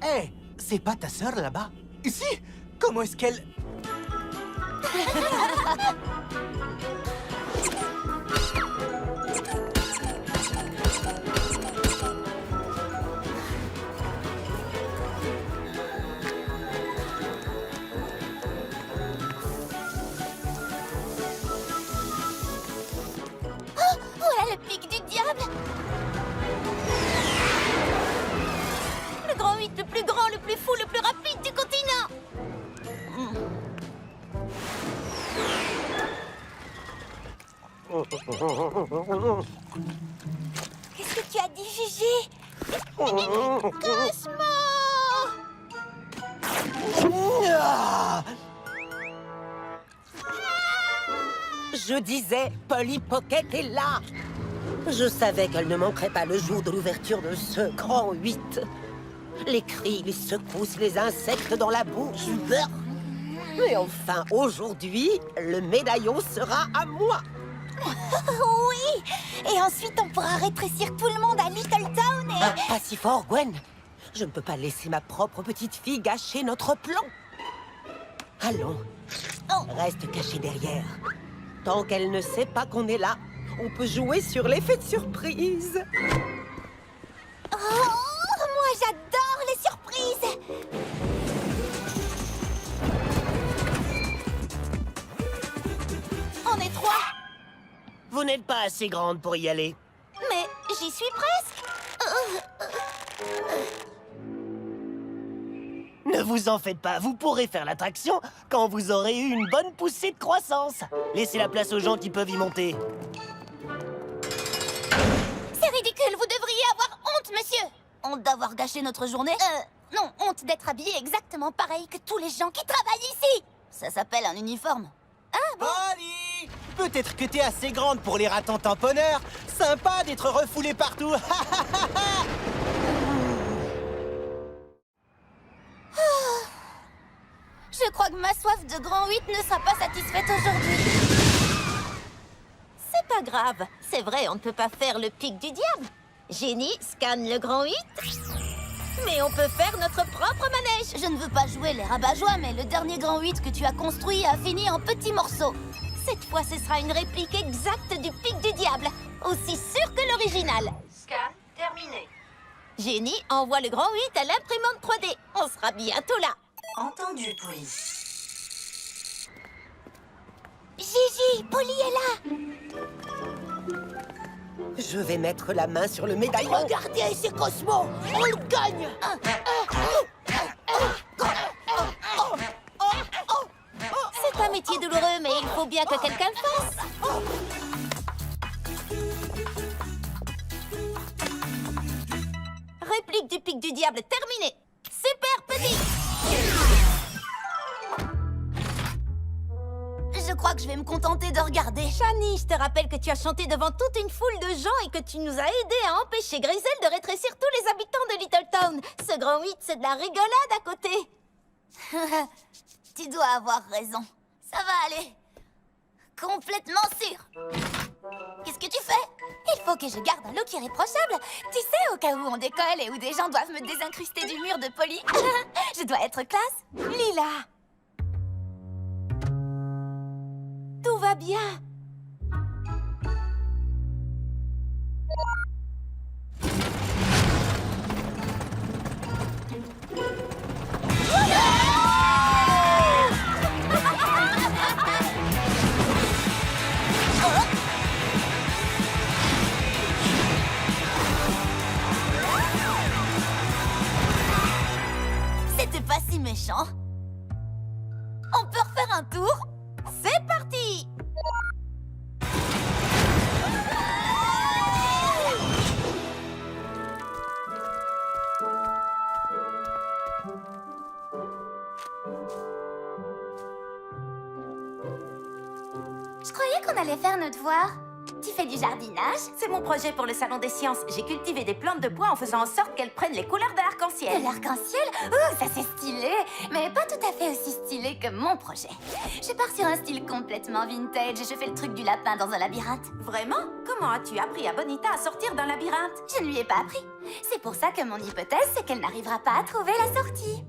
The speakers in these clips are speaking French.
Hé, c'est pas ta sœur là-bas? Si! Comment est-ce qu'elle... Voilà le pic du diable! Le grand 8, le plus grand, le plus fou, le plus rapide du continent! Qu'est-ce que tu as dit, Gigi? Cosmo! Ah! Je disais, Polly Pocket est là. Je savais qu'elle ne manquerait pas le jour de l'ouverture de ce grand 8. Les cris, les secousses, les insectes dans la bouche. Mais enfin, aujourd'hui, le médaillon sera à moi. Oui! Et ensuite, on pourra rétrécir tout le monde à Little Town et... Pas si fort, Gwen. Je ne peux pas laisser ma propre petite fille gâcher notre plan. Allons, reste cachée derrière. Tant qu'elle ne sait pas qu'on est là, on peut jouer sur l'effet de surprise. Oh, moi, j'adore les surprises! On est 3. Vous n'êtes pas assez grande pour y aller. Mais j'y suis presque. Ne vous en faites pas, vous pourrez faire l'attraction quand vous aurez eu une bonne poussée de croissance. Laissez la place aux gens qui peuvent y monter. C'est ridicule, vous devriez avoir honte, monsieur! Honte d'avoir gâché notre journée? Non, honte d'être habillé exactement pareil que tous les gens qui travaillent ici! Ça s'appelle un uniforme. Ah bon? Polly! Peut-être que t'es assez grande pour les ratons tamponneurs. Sympa d'être refoulée partout. Je crois que ma soif de grand 8 ne sera pas satisfaite aujourd'hui. C'est pas grave. C'est vrai, on ne peut pas faire le pic du diable. Génie, scanne le grand 8. Mais on peut faire notre propre manège. Je ne veux pas jouer les rabat-joie, mais le dernier grand 8 que tu as construit a fini en petits morceaux. Cette fois, ce sera une réplique exacte du pic du diable. Aussi sûr que l'original. Scan terminé. Génie, envoie le grand 8 à l'imprimante 3D. On sera bientôt là. Entendu, Polly. Gigi, Polly est là. Je vais mettre la main sur le médaillon. Regardez, c'est Cosmo. On le gagne. C'est un métier douloureux, mais il faut bien que quelqu'un le fasse. Réplique du pic du diable terminée. Super petit. Je crois que je vais me contenter de regarder. Shani, je te rappelle que tu as chanté devant toute une foule de gens et que tu nous as aidés à empêcher Grisel de rétrécir tous les habitants de Little Town. Ce grand 8, c'est de la rigolade à côté. Tu dois avoir raison. Ça va aller. Complètement sûr. Qu'est-ce que tu fais? Il faut que je garde un look irréprochable. Tu sais, au cas où on décolle et où des gens doivent me désincruster du mur de Polly. Je dois être classe. Lila. Tout va bien. C'était pas si méchant. On peut refaire un tour? C'est parti! Je croyais qu'on allait faire nos devoirs. Tu fais du jardinage? C'est mon projet pour le Salon des Sciences. J'ai cultivé des plantes de bois en faisant en sorte qu'elles prennent les couleurs de De l'arc-en-ciel. l'arc-en-ciel? Ça c'est stylé, mais pas tout à fait aussi stylé que mon projet. Je pars sur un style complètement vintage et je fais le truc du lapin dans un labyrinthe. Vraiment? Comment as-tu appris à Bonita à sortir d'un labyrinthe? Je ne lui ai pas appris. C'est pour ça que mon hypothèse, c'est qu'elle n'arrivera pas à trouver la sortie.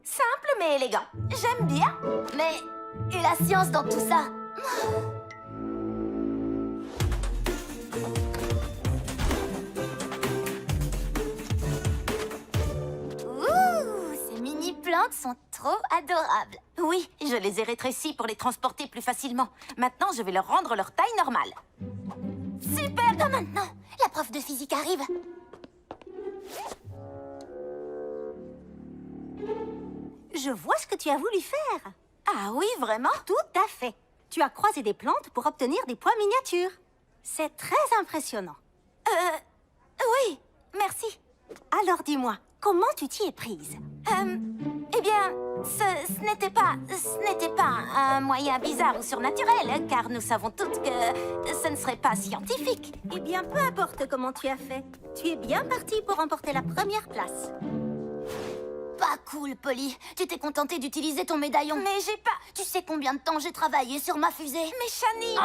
Simple mais élégant. J'aime bien. Mais... et la science dans tout ça? Ouh, ces mini-plantes sont trop adorables. Oui, je les ai rétrécis pour les transporter plus facilement. Maintenant, je vais leur rendre leur taille normale. Super, comme maintenant. La prof de physique arrive. Je vois ce que tu as voulu faire. Ah oui, vraiment? Tout à fait. Tu as croisé des plantes pour obtenir des pois miniatures. C'est très impressionnant. Oui, merci. Alors dis-moi, comment tu t'y es prise? Eh bien, ce n'était pas un moyen bizarre ou surnaturel, car nous savons toutes que ce ne serait pas scientifique. Eh bien, peu importe comment tu as fait. Tu es bien partie pour remporter la première place. Pas cool, Polly. Tu t'es contentée d'utiliser ton médaillon. Mais j'ai pas... Tu sais combien de temps j'ai travaillé sur ma fusée? Mais Shani...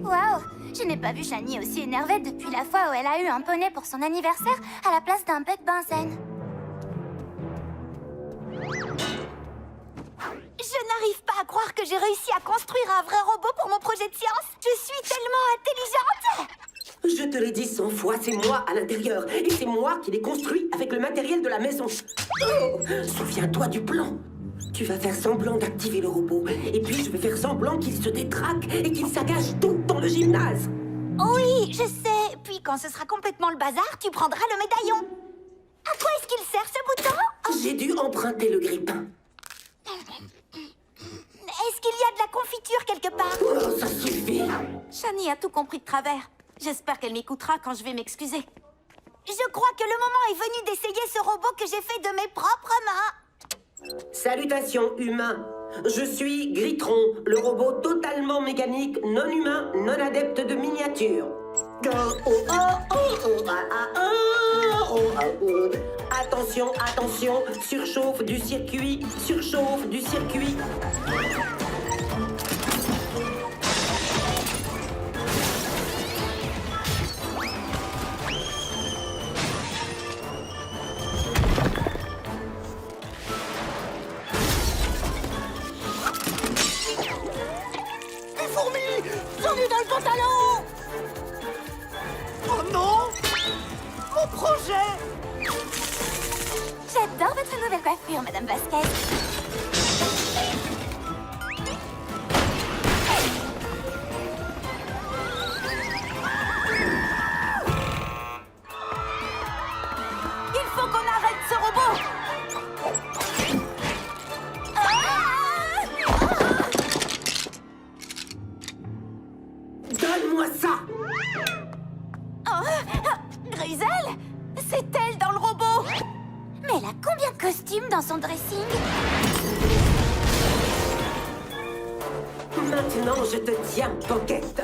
Waouh! Je n'ai pas vu Shani aussi énervée depuis la fois où elle a eu un poney pour son anniversaire à la place d'un bec benzène. Je n'arrive pas à croire que j'ai réussi à construire un vrai robot pour mon projet de science. Je suis tellement intelligente. Je te l'ai dit 100 fois, c'est moi à l'intérieur. Et c'est moi qui l'ai construit avec le matériel de la maison. Oh, souviens-toi du plan. Tu vas faire semblant d'activer le robot. Et puis je vais faire semblant qu'il se détraque et qu'il saccage tout dans le gymnase. Oui, je sais. Puis quand ce sera complètement le bazar, tu prendras le médaillon. À quoi est-ce qu'il sert ce bouton? J'ai dû emprunter le grippin. Est-ce qu'il y a de la confiture quelque part? Oh, ça suffit. Shani a tout compris de travers. J'espère qu'elle m'écoutera quand je vais m'excuser. Je crois que le moment est venu d'essayer ce robot que j'ai fait de mes propres mains. Salutations, humains. Je suis Gritron, le robot totalement mécanique, non humain, non adepte de miniature. Attention, attention, surchauffe du circuit, surchauffe du circuit. J'en ai dans le pantalon! Oh non! Mon projet! J'adore votre nouvelle coiffure, Madame Vasquez. Il faut qu'on arrête ce robot! Donne-moi ça! Grisel? C'est elle dans le robot! Mais elle a combien de costumes dans son dressing? Maintenant, je te tiens, Pocket.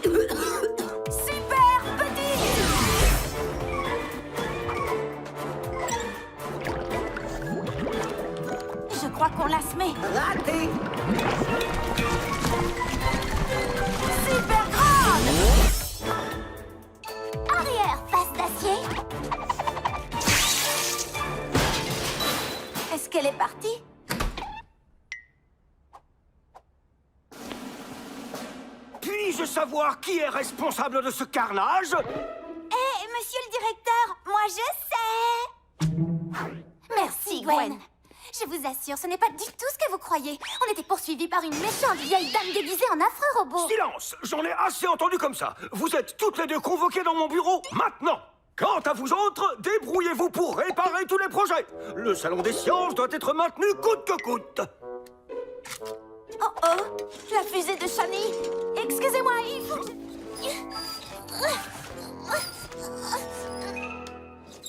Super petit! Je crois qu'on l'a semé. Raté! Super grande! Arrière, face d'acier. Est-ce qu'elle est partie? Puis-je savoir qui est responsable de ce carnage? Monsieur le directeur, moi je sais! Merci, Gwen. Je vous assure, ce n'est pas du tout ce que vous croyez. On était poursuivis par une méchante vieille dame déguisée en affreux robot. Silence! J'en ai assez entendu comme ça. Vous êtes toutes les deux convoquées dans mon bureau maintenant. Quant à vous autres, débrouillez-vous pour réparer tous les projets. Le salon des sciences doit être maintenu coûte que coûte. Oh oh! La fusée de Shani! Excusez-moi, il faut que...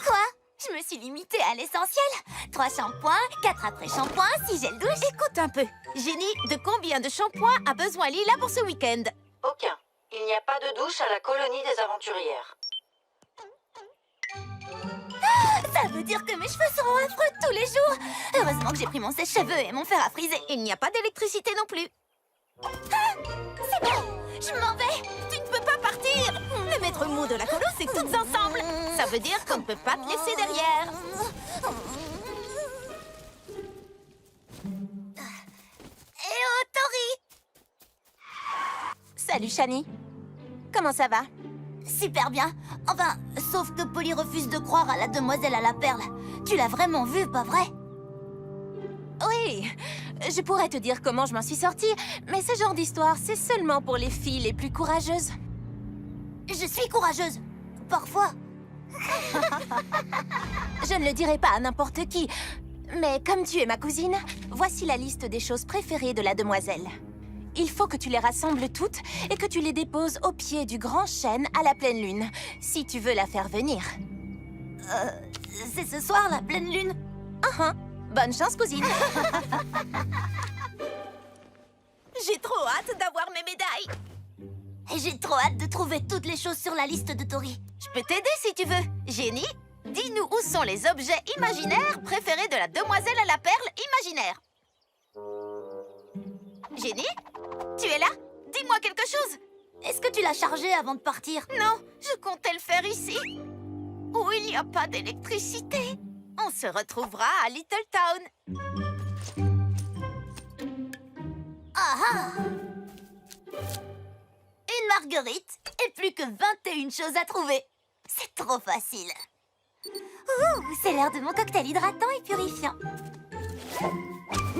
Quoi? Je me suis limitée à l'essentiel. 3 shampoings, 4 après-shampoings, 6 gels douche. Écoute un peu. Génie, de combien de shampoings a besoin Lila pour ce week-end? Aucun. Il n'y a pas de douche à la colonie des aventurières. Ça veut dire que mes cheveux seront affreux tous les jours. Heureusement que j'ai pris mon sèche-cheveux et mon fer à friser. Il n'y a pas d'électricité non plus. Ah, c'est bon, je m'en vais. Tu ne peux pas partir. Le maître mot de la colo, c'est toutes ensemble. Ça veut dire qu'on ne peut pas te laisser derrière. Eh oh, Tori! Salut, Shani. Comment ça va? Super bien. Enfin, sauf que Polly refuse de croire à la demoiselle à la perle. Tu l'as vraiment vue, pas vrai? Oui, je pourrais te dire comment je m'en suis sortie, mais ce genre d'histoire, c'est seulement pour les filles les plus courageuses. Je suis courageuse. Parfois. Je ne le dirai pas à n'importe qui, mais comme tu es ma cousine, voici la liste des choses préférées de la demoiselle. Il faut que tu les rassembles toutes et que tu les déposes au pied du grand chêne à la pleine lune, si tu veux la faire venir. C'est ce soir, la pleine lune? Bonne chance, cousine. J'ai trop hâte d'avoir mes médailles. Et j'ai trop hâte de trouver toutes les choses sur la liste de Tori. Je peux t'aider si tu veux. Jenny, dis-nous où sont les objets imaginaires préférés de la demoiselle à la perle imaginaire. Jenny, tu es là? Dis-moi quelque chose. Est-ce que tu l'as chargée avant de partir? Non, je comptais le faire ici, où il n'y a pas d'électricité. On se retrouvera à Little Town. Ah ah! Une marguerite et plus que 21 choses à trouver. C'est trop facile. Ouh, c'est l'heure de mon cocktail hydratant et purifiant.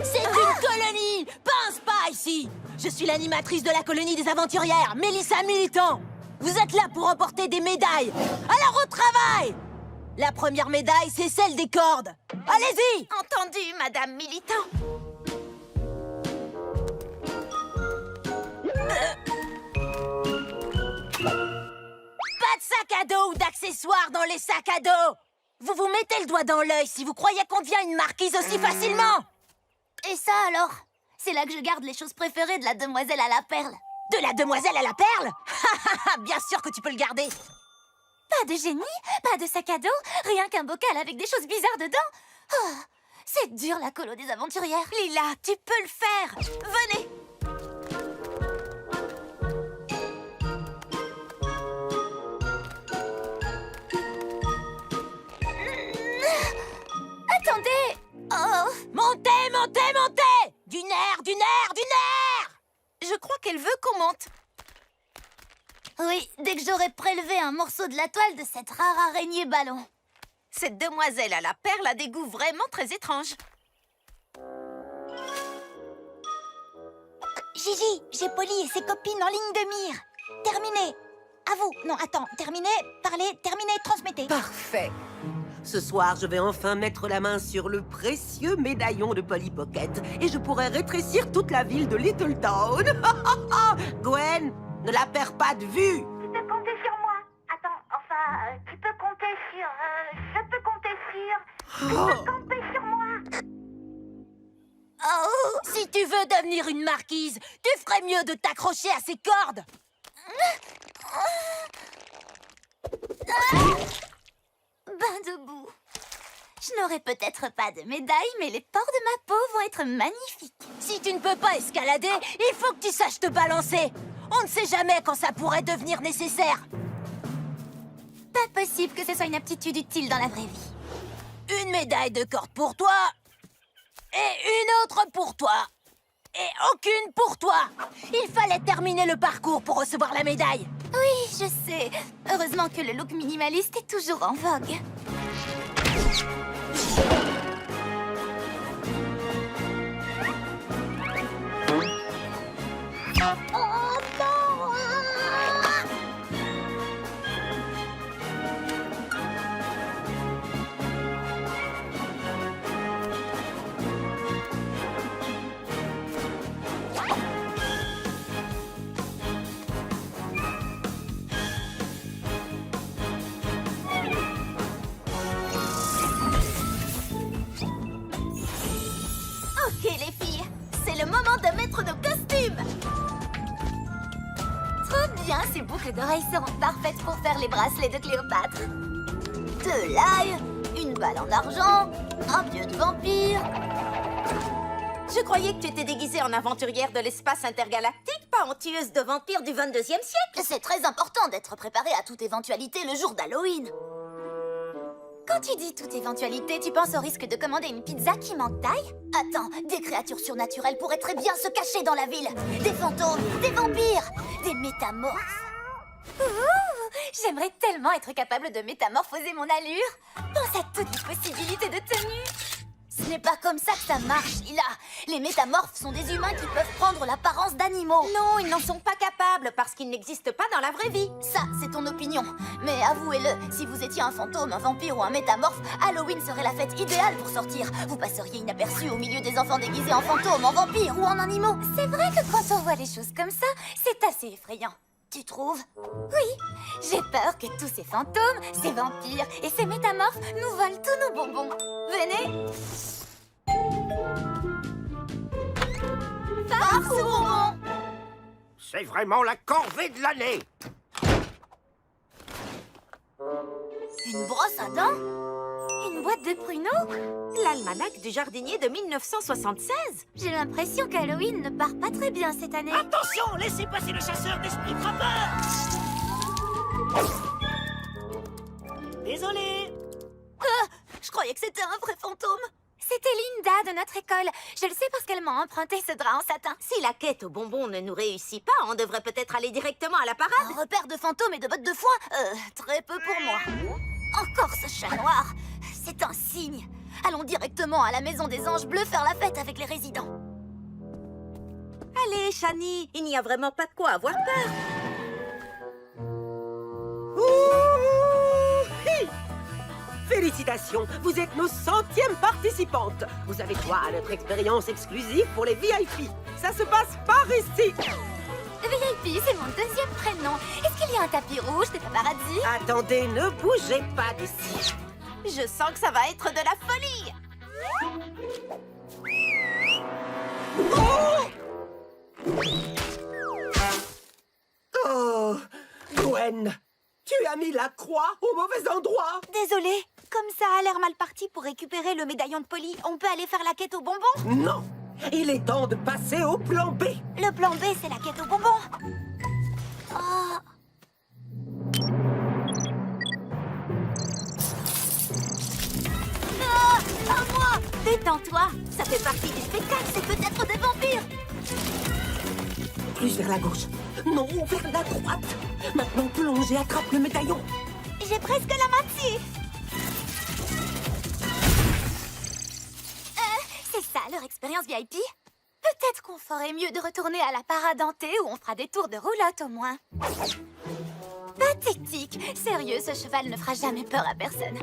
C'est une colonie, pas un spa ici. Je suis l'animatrice de la colonie des aventurières, Mélissa Militant. Vous êtes là pour remporter des médailles. Alors au travail! La première médaille, c'est celle des cordes. Allez-y! Entendu, Madame Militant. Pas de sac à dos ou d'accessoires dans les sacs à dos. Vous vous mettez le doigt dans l'œil si vous croyez qu'on devient une marquise aussi facilement. Et ça alors? C'est là que je garde les choses préférées de la demoiselle à la perle. De la demoiselle à la perle? Bien sûr que tu peux le garder. Pas de génie, pas de sac à dos, rien qu'un bocal avec des choses bizarres dedans. Oh, c'est dur la colo des aventurières. Lila, tu peux le faire. Venez. Attendez. Oh. Montez, montez, montez. Du nerf, du nerf, du nerf. Je crois qu'elle veut qu'on monte. Oui, dès que j'aurai prélevé un morceau de la toile de cette rare araignée ballon. Cette demoiselle à la perle a des goûts vraiment très étranges. Gigi, j'ai Polly et ses copines en ligne de mire. Terminé. À vous. Non, attends. Terminé, parlez, terminé, transmettez. Parfait. Ce soir, je vais enfin mettre la main sur le précieux médaillon de Polly Pocket et je pourrai rétrécir toute la ville de Little Town. Gwen, ne la perds pas de vue. Tu peux compter sur moi. Attends, enfin, tu peux compter sur... je peux compter sur... Tu peux compter sur moi. Oh, si tu veux devenir une marquise, tu ferais mieux de t'accrocher à ces cordes. Ben debout. Je n'aurai peut-être pas de médaille, mais les pores de ma peau vont être magnifiques. Si tu ne peux pas escalader, il faut que tu saches te balancer. On ne sait jamais quand ça pourrait devenir nécessaire. Pas possible que ce soit une aptitude utile dans la vraie vie. Une médaille de corde pour toi, et une autre pour toi, et aucune pour toi. Il fallait terminer le parcours pour recevoir la médaille. Oui, je sais. Heureusement que le look minimaliste est toujours en vogue. Oh non! d'oreilles seront parfaites pour faire les bracelets de Cléopâtre. De l'ail, une balle en argent, un pieu de vampire. Je croyais que tu étais déguisée en aventurière de l'espace intergalactique, pas en tueuse de vampires du 22e siècle. C'est très important d'être préparé à toute éventualité le jour d'Halloween. Quand tu dis toute éventualité, tu penses au risque de commander une pizza qui manque d'ail? Attends, des créatures surnaturelles pourraient très bien se cacher dans la ville. Des fantômes, des vampires, des métamorphes. Ouh, j'aimerais tellement être capable de métamorphoser mon allure. Pense à toutes les possibilités de tenue. Ce n'est pas comme ça que ça marche, Lila. Les métamorphes sont des humains qui peuvent prendre l'apparence d'animaux. Non, ils n'en sont pas capables parce qu'ils n'existent pas dans la vraie vie. Ça, c'est ton opinion. Mais avouez-le, si vous étiez un fantôme, un vampire ou un métamorphe, Halloween serait la fête idéale pour sortir. Vous passeriez inaperçu au milieu des enfants déguisés en fantômes, en vampires ou en animaux. C'est vrai que quand on voit les choses comme ça, c'est assez effrayant. Tu trouves? Oui, j'ai peur que tous ces fantômes, ces vampires et ces métamorphes nous volent tous nos bonbons. Venez. Farce aux bonbons. C'est vraiment la corvée de l'année. Une brosse à dents? Une boîte de pruneaux? L'almanach du jardinier de 1976. J'ai l'impression qu'Halloween ne part pas très bien cette année. Attention, laissez passer le chasseur d'esprits frappeurs. Désolé. Je croyais que c'était un vrai fantôme. C'était Linda de notre école. Je le sais parce qu'elle m'a emprunté ce drap en satin. Si la quête aux bonbons ne nous réussit pas, on devrait peut-être aller directement à la parade. Un repère de fantômes et de bottes de foin? Très peu pour moi. Encore ce chat noir. C'est un signe. Allons directement à la maison des anges bleus faire la fête avec les résidents. Allez, Shani, il n'y a vraiment pas de quoi avoir peur. Ouh-hi! Félicitations, vous êtes nos 100e participantes. Vous avez droit à notre expérience exclusive pour les VIP. Ça se passe par ici. VIP, c'est mon deuxième prénom. Est-ce qu'il y a un tapis rouge, des paparazzi? Attendez, ne bougez pas d'ici. Je sens que ça va être de la folie. Oh, Gwen, tu as mis la croix au mauvais endroit. Désolée, comme ça a l'air mal parti pour récupérer le médaillon de Polly, on peut aller faire la quête aux bonbons? Non, il est temps de passer au plan B. Le plan B, c'est la quête aux bonbons. Oh. Ah, à moi! Détends-toi. Ça fait partie du spectacle, c'est peut-être des vampires. Plus vers la gauche. Non, vers la droite. Maintenant, plonge et attrape le médaillon. J'ai presque la main dessus. C'est ça, leur expérience VIP? Peut-être qu'on ferait mieux de retourner à la parade hantée où on fera des tours de roulotte au moins. Pathétique. Sérieux, ce cheval ne fera jamais peur à personne.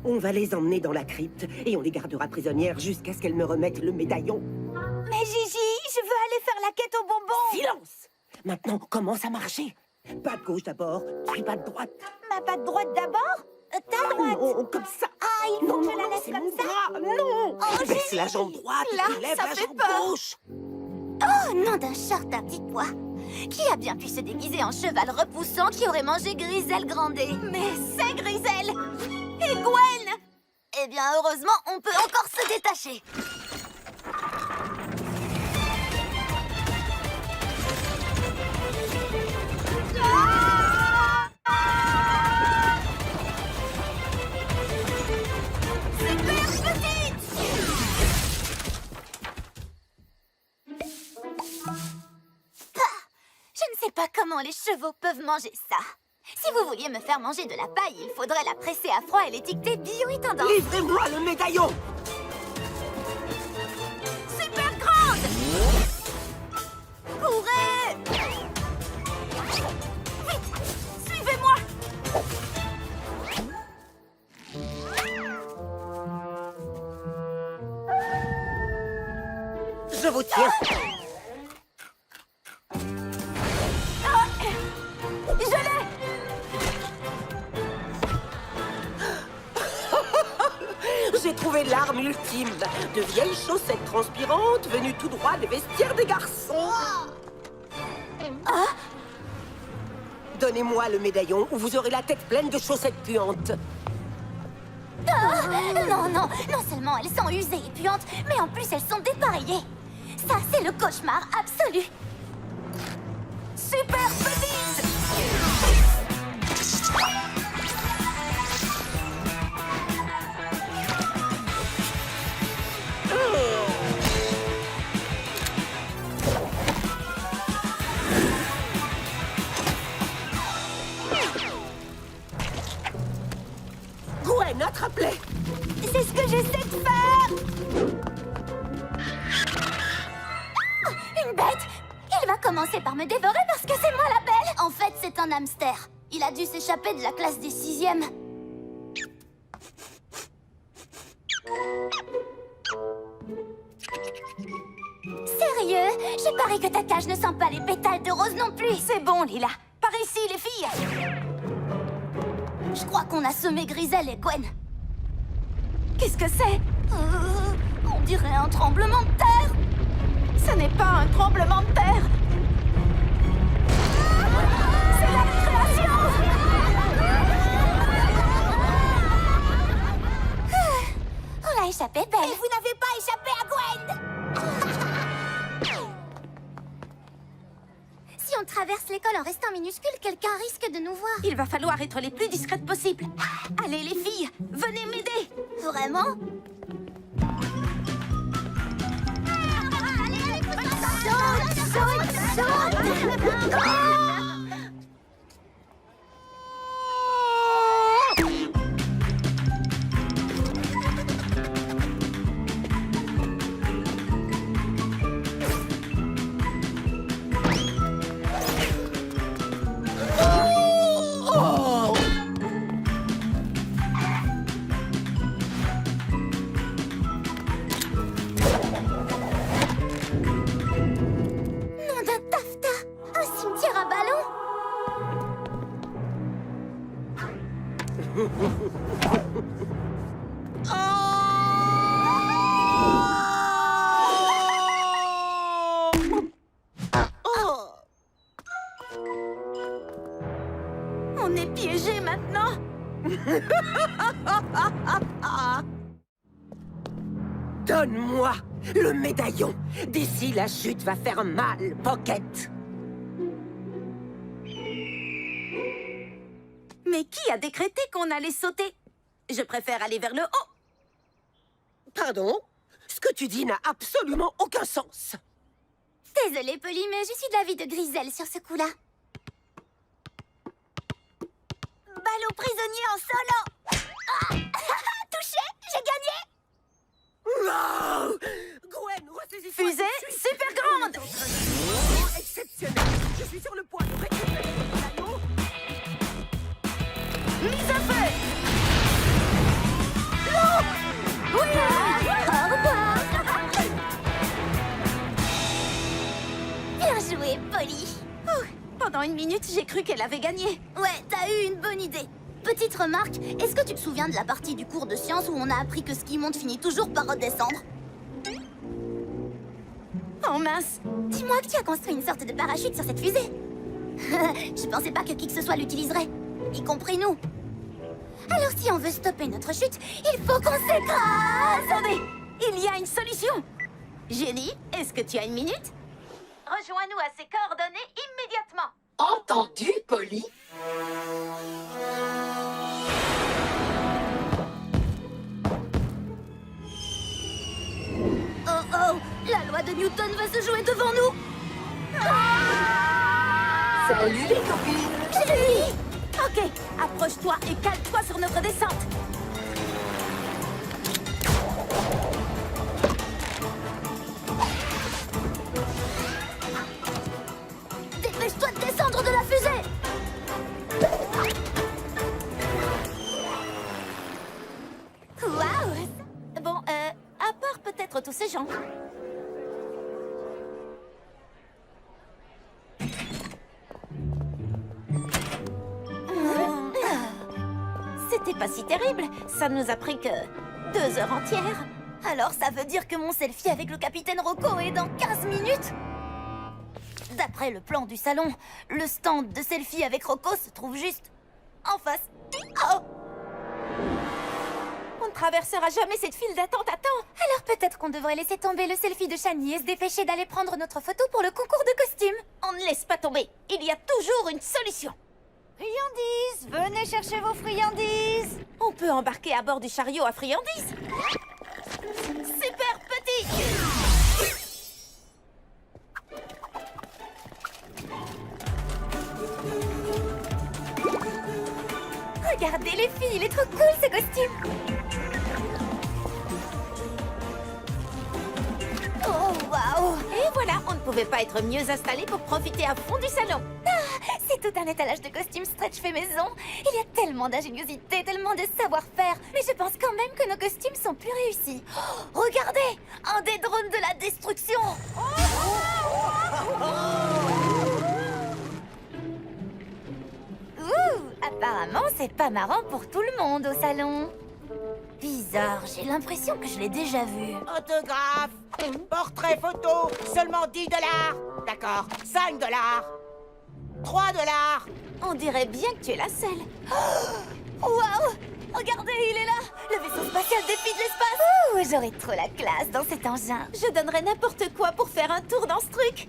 On va les emmener dans la crypte et on les gardera prisonnières jusqu'à ce qu'elles me remettent le médaillon. Mais Gigi, je veux aller faire la quête aux bonbons. Silence! Maintenant, commence à marcher. Pas de gauche d'abord, puis pas de droite. Ma patte droite d'abord? Ta droite? Non, comme ça. Ah, il faut Non, que je la non, laisse c'est comme mon ça. bras. Non! Oh, Baisse Gigi. la jambe droite Là, et lève ça la fait jambe peur. gauche. Oh, nom d'un short à petits pois. Qui a bien pu se déguiser en cheval repoussant qui aurait mangé Griselle Grandet? Mais c'est Griselle! Et Gwen! Eh bien, heureusement, on peut encore se détacher. Super petite! Je ne sais pas comment les chevaux peuvent manger ça. Si vous vouliez me faire manger de la paille, il faudrait la presser à froid et l'étiqueter bio-étendant. Livrez-moi le médaillon! Super grande! Courez! Vite! Suivez-moi! Je vous tiens. Je l'ai! J'ai trouvé l'arme ultime. De vieilles chaussettes transpirantes venues tout droit des vestiaires des garçons. Donnez-moi le médaillon ou vous aurez la tête pleine de chaussettes puantes. Non, non, non seulement elles sont usées et puantes, mais en plus elles sont dépareillées. Ça, c'est le cauchemar absolu. Super petite! Gwen, attrape-les! C'est ce que j'essaie de faire! Une bête! Il va commencer par me dévorer parce que c'est moi la belle! En fait, c'est un hamster. Il a dû s'échapper de la classe des 6e. Sérieux? Je parie que ta cage ne sent pas les pétales de rose non plus! C'est bon, Lila. Par ici, les filles. Je crois qu'on a semé Grisel et Gwen. Qu'est-ce que c'est? On dirait un tremblement de terre! Ce n'est pas un tremblement de terre. C'est la récréation! On l'a échappé, belle. Et vous n'avez pas échappé à Gwen! Si on traverse l'école en restant minuscule, quelqu'un risque de nous voir. Il va falloir être les plus discrètes possibles. Allez, les filles, venez m'aider. Vraiment? Saute, saute, saute! Nom d'un taffetas! Un cimetière à ballons! On est piégés maintenant. Donne-moi le médaillon. D'ici, la chute va faire mal, Pocket. Mais qui a décrété qu'on allait sauter? Je préfère aller vers le haut. Pardon? Ce que tu dis n'a absolument aucun sens. Désolée, Polly, mais je suis d'avis de Grisel sur ce coup-là. Ballon prisonnier en solo! Ah touché! J'ai gagné! Wow! Gwen, ressaisis-toi. Fusée super grande. Exceptionnel. Je suis sur le point de récupérer le médaillon. Mise à feu. Oui! Au revoir! Bien joué, Polly! Pendant une minute, j'ai cru qu'elle avait gagné. Ouais, t'as eu une bonne idée. Petite remarque, est-ce que tu te souviens de la partie du cours de sciences où on a appris que ce qui monte finit toujours par redescendre? Oh mince. Dis-moi que tu as construit une sorte de parachute sur cette fusée. Je pensais pas que qui que ce soit l'utiliserait, y compris nous. Alors si on veut stopper notre chute, il faut qu'on s'écrase! Attendez, il y a une solution. Jenny, est-ce que tu as une minute? Rejoins-nous à ces coordonnées immédiatement. Entendu, Polly? Oh oh! La loi de Newton va se jouer devant nous! Salut les copines! Jenny! Ok, approche-toi et cale-toi sur notre descente. Dépêche-toi de descendre de la fusée! Waouh! Bon, à part peut-être tous ces gens. C'était pas si terrible. Ça nous a pris que 2 heures entières. Alors ça veut dire que mon selfie avec le capitaine Rocco est dans 15 minutes? D'après le plan du salon, le stand de selfie avec Rocco se trouve juste en face. Oh! On ne traversera jamais cette file d'attente à temps. Alors peut-être qu'on devrait laisser tomber le selfie de Shani et se dépêcher d'aller prendre notre photo pour le concours de costumes. On ne laisse pas tomber. Il y a toujours une solution. Friandises, venez chercher vos friandises. On peut embarquer à bord du chariot à friandises. Super petit! Regardez les filles, il est trop cool ce costume! Oh, waouh! Et voilà, on ne pouvait pas être mieux installé pour profiter à fond du salon. C'est tout un étalage de costumes stretch fait maison. Il y a tellement d'ingéniosité, tellement de savoir-faire. Mais je pense quand même que nos costumes sont plus réussis. Oh, regardez! Un des drones de la destruction! Ouh! Apparemment, c'est pas marrant pour tout le monde au salon. Bizarre, j'ai l'impression que je l'ai déjà vu. Autographe, portrait photo, seulement 10 $. D'accord, 5 $. 3 $. On dirait bien que tu es la seule. Waouh! Regardez, il est là! Le vaisseau spatial défie de l'espace! Ouh, j'aurais trop la classe dans cet engin. Je donnerais n'importe quoi pour faire un tour dans ce truc.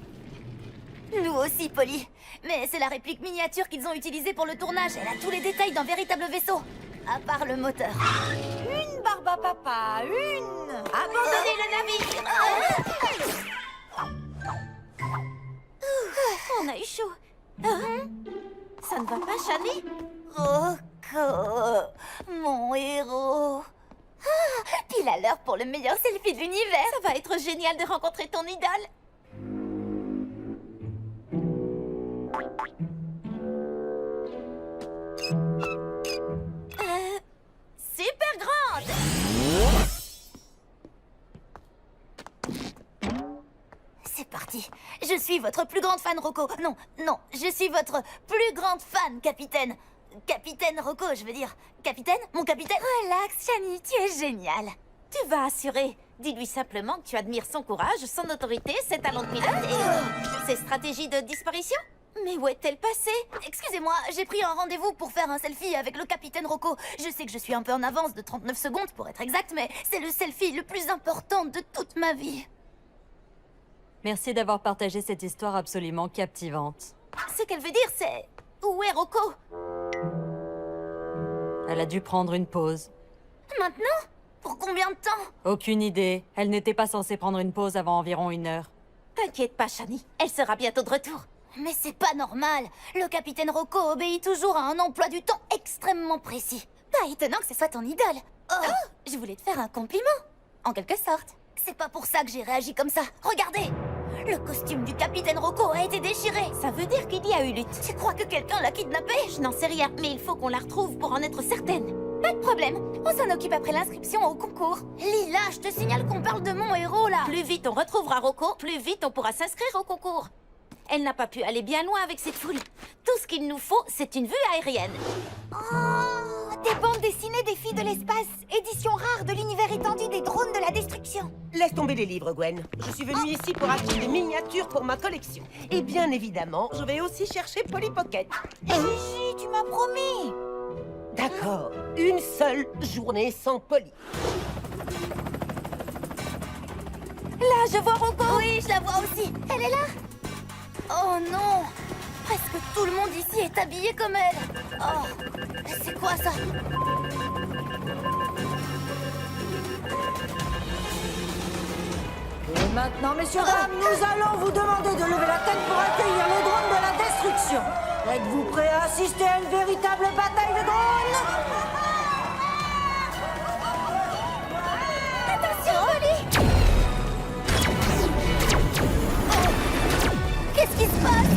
Nous aussi, Polly. Mais c'est la réplique miniature qu'ils ont utilisée pour le tournage. Elle a tous les détails d'un véritable vaisseau. À part le moteur. Une barbe à papa, une. Abandonnez le navire. On a eu chaud. Ça ne va pas, Shani? Rocco, mon héros. Pile à l'heure pour le meilleur selfie de l'univers. Ça va être génial de rencontrer ton idole. Super grande! C'est parti. Je suis votre plus grande fan, Rocco. Non, je suis votre plus grande fan, capitaine. Capitaine Rocco, je veux dire. Capitaine? Mon capitaine? Relax, Shani, tu es génial. Tu vas assurer. Dis-lui simplement que tu admires son courage, son autorité, ses talents de pilote et ses stratégies de disparition. Mais où est-elle passée? Excusez-moi, j'ai pris un rendez-vous pour faire un selfie avec le capitaine Rocco. Je sais que je suis un peu en avance de 39 secondes pour être exact, mais c'est le selfie le plus important de toute ma vie. Merci d'avoir partagé cette histoire absolument captivante. Ce qu'elle veut dire, c'est... Où est Rocco? Elle a dû prendre une pause. Maintenant? Pour combien de temps? Aucune idée. Elle n'était pas censée prendre une pause avant environ 1 heure. T'inquiète pas, Shani. Elle sera bientôt de retour. Mais c'est pas normal. Le capitaine Rocco obéit toujours à un emploi du temps extrêmement précis. Pas étonnant que ce soit ton idole. Oh, je voulais te faire un compliment. En quelque sorte. C'est pas pour ça que j'ai réagi comme ça. Regardez! Le costume du capitaine Rocco a été déchiré. Ça veut dire qu'il y a eu lutte. Tu crois que quelqu'un l'a kidnappé? Je n'en sais rien, mais il faut qu'on la retrouve pour en être certaine. Pas de problème. On s'en occupe après l'inscription au concours. Lila, je te signale qu'on parle de mon héros, là. Plus vite on retrouvera Rocco, plus vite on pourra s'inscrire au concours. Elle n'a pas pu aller bien loin avec cette foule. Tout ce qu'il nous faut, c'est une vue aérienne. Oh, des bandes dessinées des filles de l'espace. Édition rare de l'univers étendu des drones de la destruction. Laisse tomber les livres, Gwen. Je suis venue ici pour acheter des miniatures pour ma collection. Et bien évidemment, je vais aussi chercher Polly Pocket. Gigi, tu m'as promis. D'accord, une seule journée sans Polly. Là, je vois Rocco. Oui, je la vois aussi. Elle est là. Oh non. Presque tout le monde ici est habillé comme elle. Oh, c'est quoi ça? Et maintenant, messieurs, dames, nous allons vous demander de lever la tête pour accueillir les drones de la destruction. Êtes-vous prêts à assister à une véritable bataille de drones? Attention, Polly. Oh. Qu'est-ce qui se passe?